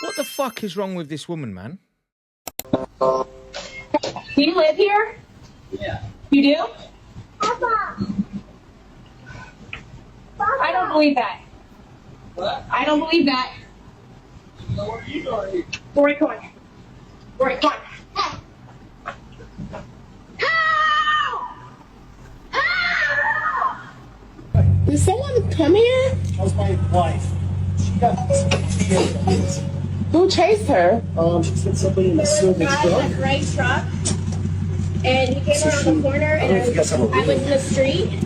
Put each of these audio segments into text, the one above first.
What the fuck is wrong with this woman, man? Do you live here? Yeah. You do? Papa. I don't believe that. What? I don't believe that. So what are you doing? Rory, come on. Rory, come on. Did someone come here? That was my wife. She got kids. Who chased her? She said somebody in the service Guy in truck. a gray truck, and he came around the corner, I don't know if you guys have a and I was in the street,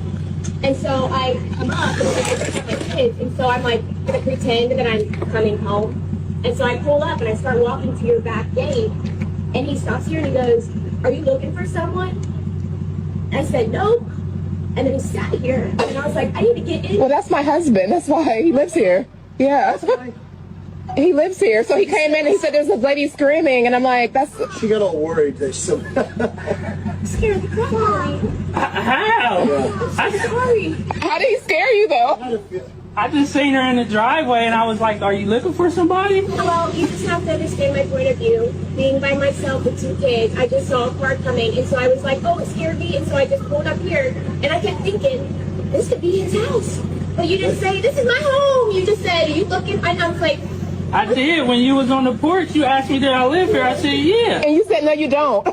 and so I come up, and I have my kids, and so I'm like gonna pretend that I'm coming home, and so I pull up and I start walking to your back gate, and he stops here and he goes, "Are you looking for someone?" I said, "Nope," and then he sat here, and I was like, "I need to get in." Well, that's my husband. That's why he lives here. Yeah. He lives here. So he came in and he said there's a lady screaming, and I'm like, that's. She got all worried. They said, Scared the crap out of me. How? I'm sorry. How did he scare you though? I just seen her in the driveway and I was like, are you looking for somebody? Well, you just have to understand my point of view. Being by myself with two kids, I just saw a car coming, and so I was like, oh, it scared me, and so I just pulled up here, and I kept thinking, this could be his house. But you didn't say, this is my home. You just said, are you looking? And I was like, I did. When you was on the porch, you asked me, did I live here? I said, yeah. And you said, no, you don't.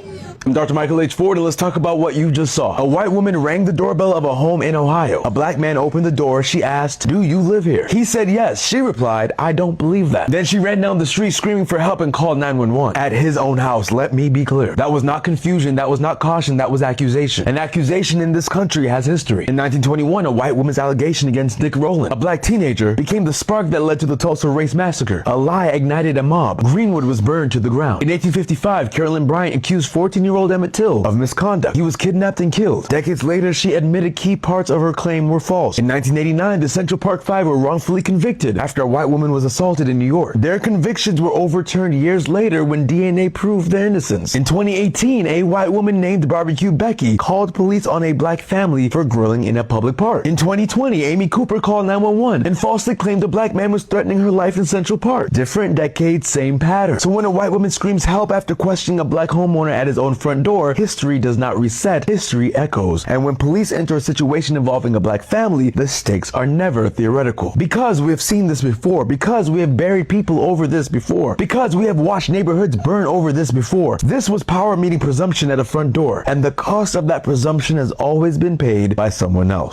I'm Dr. Michael H. Ford, and let's talk about what you just saw. A white woman rang the doorbell of a home in Ohio. A black man opened the door. She asked, do you live here? He said yes. She replied, I don't believe that. Then she ran down the street screaming for help and called 911. At his own house, let me be clear. That was not confusion. That was not caution. That was accusation. An accusation in this country has history. In 1921, a white woman's allegation against Dick Rowland, a black teenager, became the spark that led to the Tulsa Race Massacre. A lie ignited a mob. Greenwood was burned to the ground. In 1855, Carolyn Bryant accused 14-year-old Emmett Till of misconduct. He was kidnapped and killed. Decades later, she admitted key parts of her claim were false. In 1989, the Central Park Five were wrongfully convicted after a white woman was assaulted in New York. Their convictions were overturned years later when DNA proved their innocence. In 2018, a white woman named Barbecue Becky called police on a black family for grilling in a public park. In 2020, Amy Cooper called 911 and falsely claimed a black man was threatening her life in Central Park. Different decades, same pattern. So when a white woman screams help after questioning a black homeowner at his own front door, history does not reset, history echoes. And when police enter a situation involving a black family, the stakes are never theoretical. Because we have seen this before, because we have buried people over this before, because we have watched neighborhoods burn over this before. This was power meeting presumption at a front door, and the cost of that presumption has always been paid by someone else.